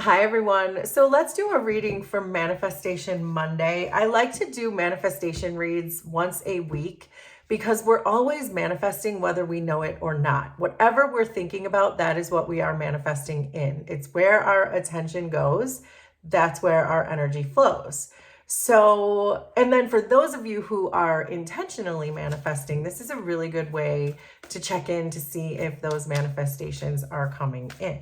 Hi, everyone. So let's do a reading for Manifestation Monday. I like to do manifestation reads once a week because we're always manifesting whether we know it or not. Whatever we're thinking about, that is what we are manifesting in. It's where our attention goes. That's where our energy flows. So, and then for those of you who are intentionally manifesting, this is a really good way to check in to see if those manifestations are coming in.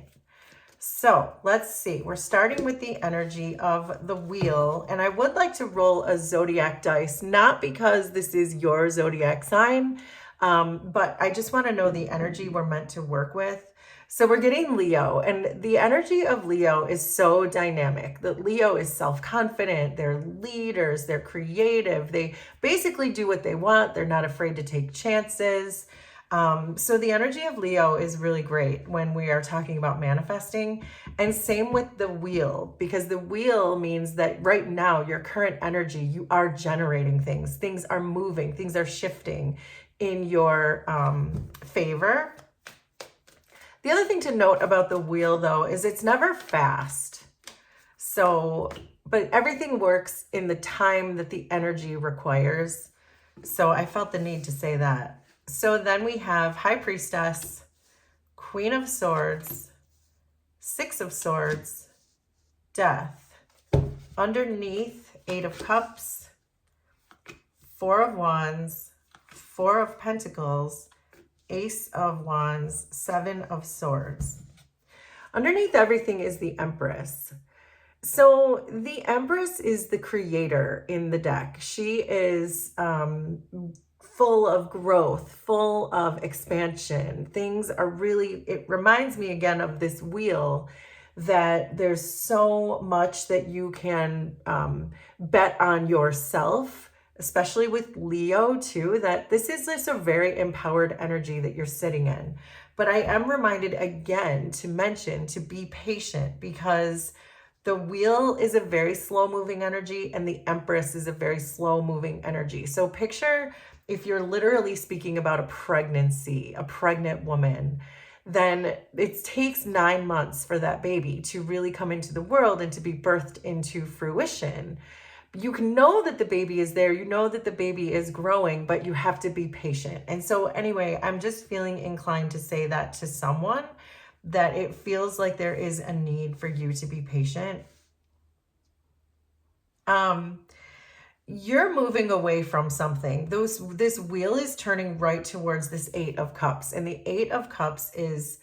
So let's see, we're starting with the energy of the wheel, and I would like to roll a zodiac dice, not because this is your zodiac sign, but I just want to know the energy we're meant to work with. So we're getting Leo, and the energy of Leo is so dynamic. That Leo is self-confident, they're leaders, they're creative, they basically do what they want, they're not afraid to take chances. So the energy of Leo is really great when we are talking about manifesting, and same with the wheel, because the wheel means that right now, your current energy, you are generating things. Things are moving, things are shifting in your favor. The other thing to note about the wheel, though, is it's never fast. So, but everything works in the time that the energy requires. So I felt the need to say that. So then we have High Priestess, Queen of Swords, Six of Swords, Death. Underneath, Eight of Cups, Four of Wands, Four of Pentacles, Ace of Wands, Seven of Swords. Underneath everything is the Empress. So the Empress is the creator in the deck. She is full of growth, full of expansion. Things are really, it reminds me again of this wheel, that there's so much that you can bet on yourself, especially with Leo too, that this is just a very empowered energy that you're sitting in. But I am reminded again to mention to be patient, because the wheel is a very slow moving energy and the Empress is a very slow moving energy. So picture if you're literally speaking about a pregnancy, a pregnant woman, then it takes 9 months for that baby to really come into the world and to be birthed into fruition. You can know that the baby is there, you know that the baby is growing, but you have to be patient. And so anyway, I'm just feeling inclined to say that to someone, that it feels like there is a need for you to be patient. You're moving away from something. This wheel is turning right towards this Eight of Cups, and the Eight of Cups is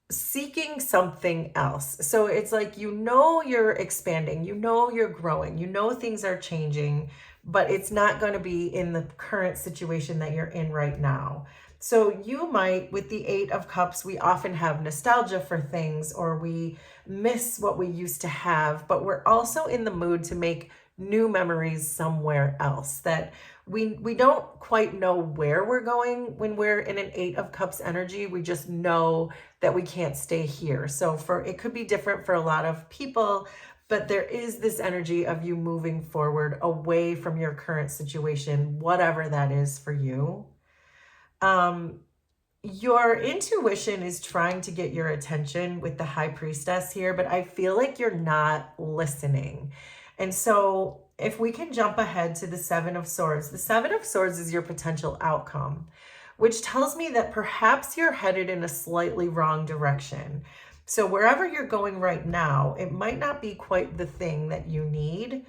seeking something else. So it's like, you know, you're expanding, you know, you're growing, you know, things are changing, but it's not going to be in the current situation that you're in right now. So you might, with the Eight of Cups, we often have nostalgia for things, or we miss what we used to have, but we're also in the mood to make new memories somewhere else, that we don't quite know where we're going when we're in an Eight of Cups energy. We just know that we can't stay here. So it could be different for a lot of people, but there is this energy of you moving forward away from your current situation, whatever that is for you. Your intuition is trying to get your attention with the High Priestess here, but I feel like you're not listening. And so if we can jump ahead to the Seven of Swords, the Seven of Swords is your potential outcome, which tells me that perhaps you're headed in a slightly wrong direction. So wherever you're going right now, it might not be quite the thing that you need.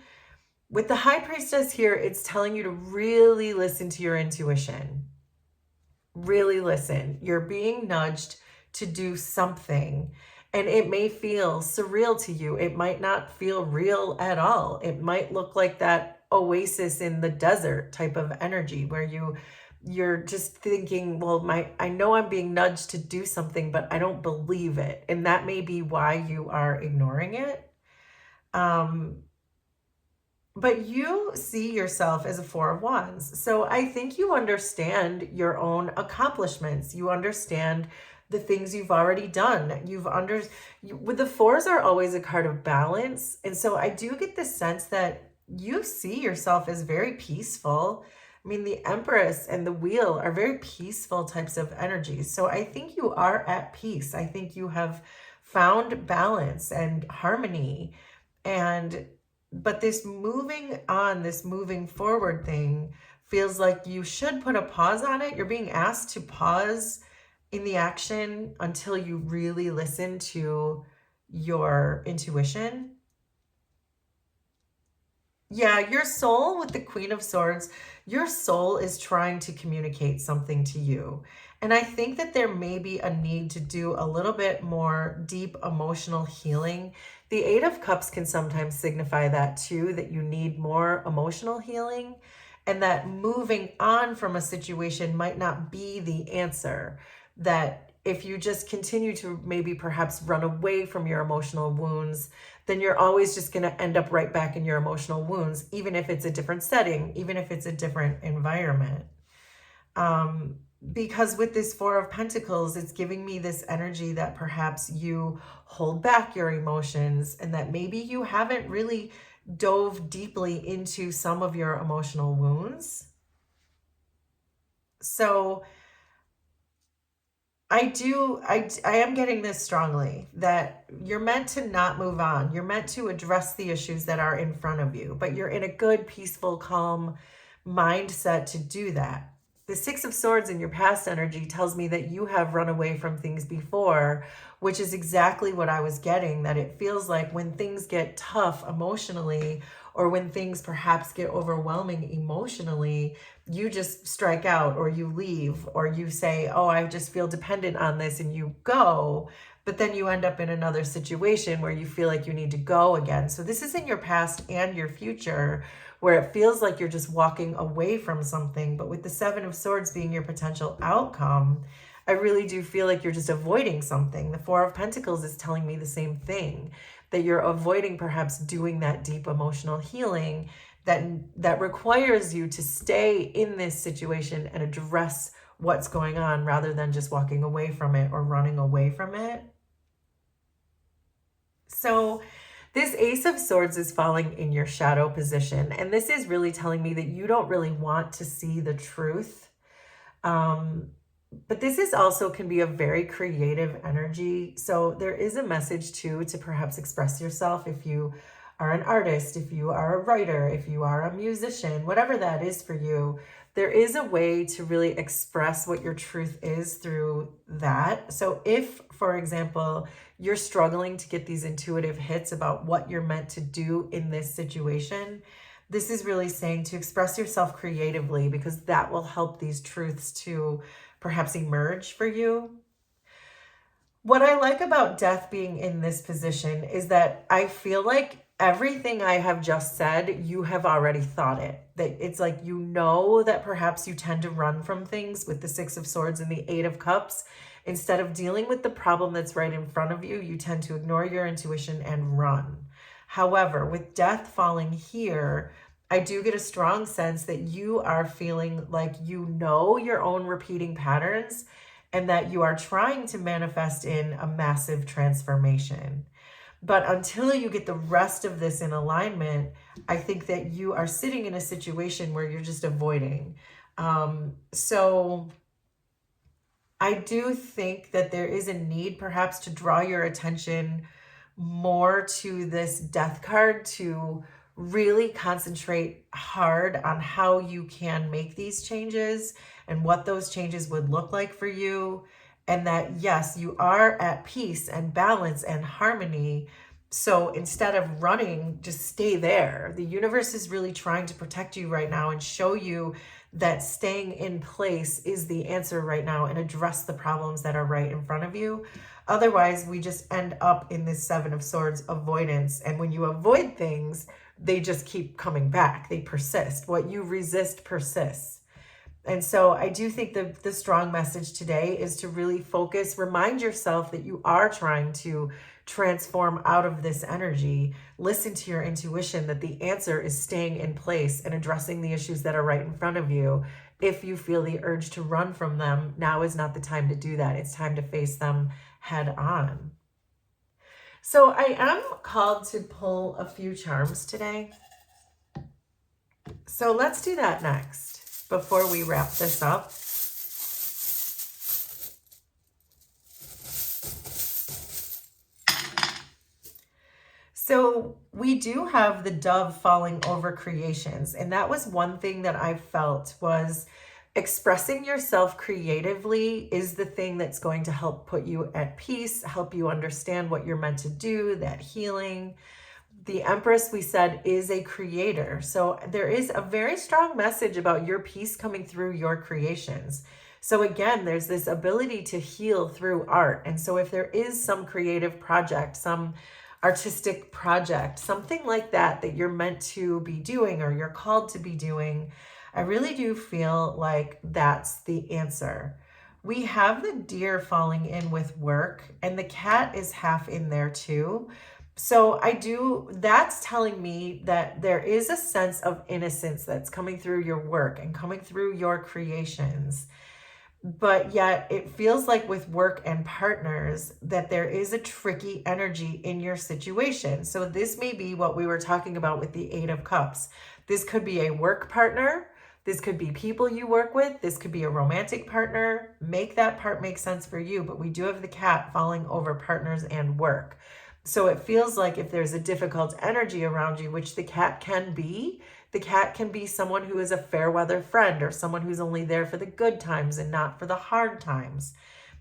With the High Priestess here, it's telling you to really listen to your intuition. Really listen. You're being nudged to do something, and it may feel surreal to you. It might not feel real at all. It might look like that oasis in the desert type of energy where you're just thinking, well, I know I'm being nudged to do something, but I don't believe it. And that may be why you are ignoring it. But you see yourself as a Four of Wands. So I think you understand your own accomplishments. You understand the things you've already done. With the fours are always a card of balance. And so I do get the sense that you see yourself as very peaceful. I mean, the Empress and the Wheel are very peaceful types of energies. So I think you are at peace. I think you have found balance and harmony. But this moving on, this moving forward thing feels like you should put a pause on it. You're being asked to pause in the action until you really listen to your intuition. Yeah, your soul with the Queen of Swords, your soul is trying to communicate something to you. And I think that there may be a need to do a little bit more deep emotional healing. The Eight of Cups can sometimes signify that too, that you need more emotional healing, and that moving on from a situation might not be the answer. That if you just continue to maybe perhaps run away from your emotional wounds, then you're always just going to end up right back in your emotional wounds, even if it's a different setting, even if it's a different environment. Because with this Four of Pentacles, it's giving me this energy that perhaps you hold back your emotions and that maybe you haven't really dove deeply into some of your emotional wounds. So I am getting this strongly that you're meant to not move on. You're meant to address the issues that are in front of you, but you're in a good, peaceful, calm mindset to do that. The Six of Swords in your past energy tells me that you have run away from things before, which is exactly what I was getting, that it feels like when things get tough emotionally, or when things perhaps get overwhelming emotionally, you just strike out or you leave or you say, oh, I just feel dependent on this, and you go, but then you end up in another situation where you feel like you need to go again. So this is in your past and your future, where it feels like you're just walking away from something. But with the Seven of Swords being your potential outcome, I really do feel like you're just avoiding something. The Four of Pentacles is telling me the same thing, that you're avoiding perhaps doing that deep emotional healing that requires you to stay in this situation and address what's going on rather than just walking away from it or running away from it. So this Ace of Swords is falling in your shadow position, and this is really telling me that you don't really want to see the truth. But this is also can be a very creative energy. So there is a message too to perhaps express yourself if you are an artist, if you are a writer, if you are a musician, whatever that is for you. There is a way to really express what your truth is through that. So if, for example, you're struggling to get these intuitive hits about what you're meant to do in this situation, this is really saying to express yourself creatively, because that will help these truths to perhaps emerge for you. What I like about death being in this position is that I feel like everything I have just said, you have already thought it. That it's like, you know, that perhaps you tend to run from things with the Six of Swords and the Eight of Cups. Instead of dealing with the problem that's right in front of you, you tend to ignore your intuition and run. However, with death falling here, I do get a strong sense that you are feeling like you know your own repeating patterns and that you are trying to manifest in a massive transformation. But until you get the rest of this in alignment, I think that you are sitting in a situation where you're just avoiding. So I do think that there is a need perhaps to draw your attention more to this death card, to really concentrate hard on how you can make these changes and what those changes would look like for you. And that, yes, you are at peace and balance and harmony. So instead of running, just stay there. The universe is really trying to protect you right now and show you that staying in place is the answer right now, and address the problems that are right in front of you. Otherwise, we just end up in this Seven of Swords avoidance. And when you avoid things, they just keep coming back. They persist. What you resist persists. And so I do think the strong message today is to really focus, remind yourself that you are trying to transform out of this energy. Listen to your intuition that the answer is staying in place and addressing the issues that are right in front of you. If you feel the urge to run from them, now is not the time to do that. It's time to face them head on. So I am called to pull a few charms today. So let's do that next before we wrap this up. So we do have the dove falling over creations. And that was one thing that I felt was expressing yourself creatively is the thing that's going to help put you at peace, help you understand what you're meant to do, that healing. The Empress, we said, is a creator. So there is a very strong message about your peace coming through your creations. So again, there's this ability to heal through art. And so if there is some creative project, some artistic project, something like that, that you're meant to be doing or you're called to be doing, I really do feel like that's the answer. We have the deer falling in with work, and the cat is half in there too. So that's telling me that there is a sense of innocence that's coming through your work and coming through your creations. But yet it feels like with work and partners that there is a tricky energy in your situation. So this may be what we were talking about with the Eight of Cups. This could be a work partner. This could be people you work with. This could be a romantic partner. Make that part make sense for you. But we do have the cat falling over partners and work. So it feels like if there's a difficult energy around you, which the cat can be, the cat can be someone who is a fair weather friend or someone who's only there for the good times and not for the hard times.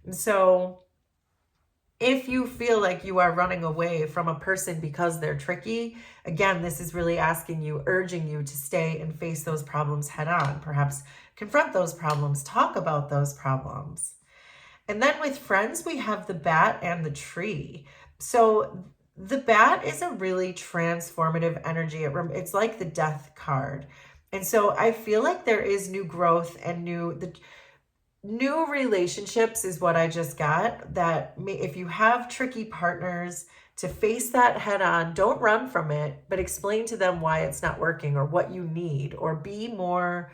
And so if you feel like you are running away from a person because they're tricky, again, this is really asking you, urging you to stay and face those problems head on. Perhaps confront those problems, talk about those problems. And then with friends, we have the bat and the tree. So the bat is a really transformative energy. It's like the death card. And so I feel like there is new growth and new relationships is what I just got. That if you have tricky partners, to face that head on, don't run from it, but explain to them why it's not working or what you need, or be more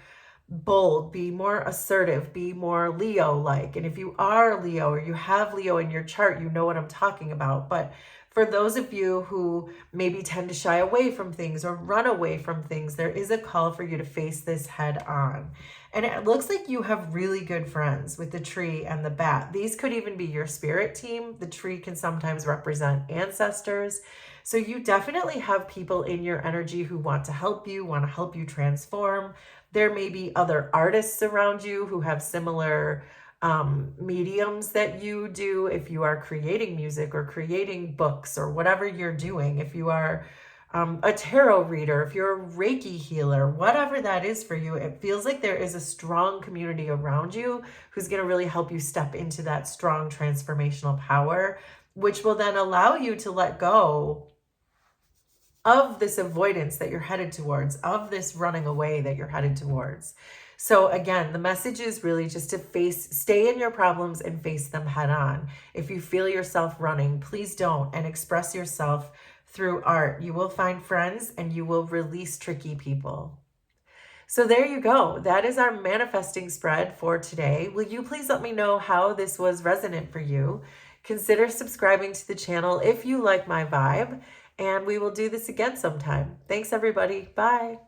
bold, be more assertive, be more Leo-like. And if you are Leo or you have Leo in your chart, you know what I'm talking about. But for those of you who maybe tend to shy away from things or run away from things, there is a call for you to face this head on. And it looks like you have really good friends with the tree and the bat. These could even be your spirit team. The tree can sometimes represent ancestors. So you definitely have people in your energy who want to help you transform. There may be other artists around you who have similar mediums that you do. If you are creating music or creating books or whatever you're doing, if you are a tarot reader, if you're a Reiki healer, whatever that is for you, it feels like there is a strong community around you who's going to really help you step into that strong transformational power, which will then allow you to let go of this avoidance that you're headed towards, of this running away that you're headed towards. So again, the message is really just to stay in your problems and face them head on. If you feel yourself running, please don't, and express yourself through art. You will find friends and you will release tricky people. So there you go. That is our manifesting spread for today. Will you please let me know how this was resonant for you? Consider subscribing to the channel if you like my vibe, and we will do this again sometime. Thanks, everybody. Bye.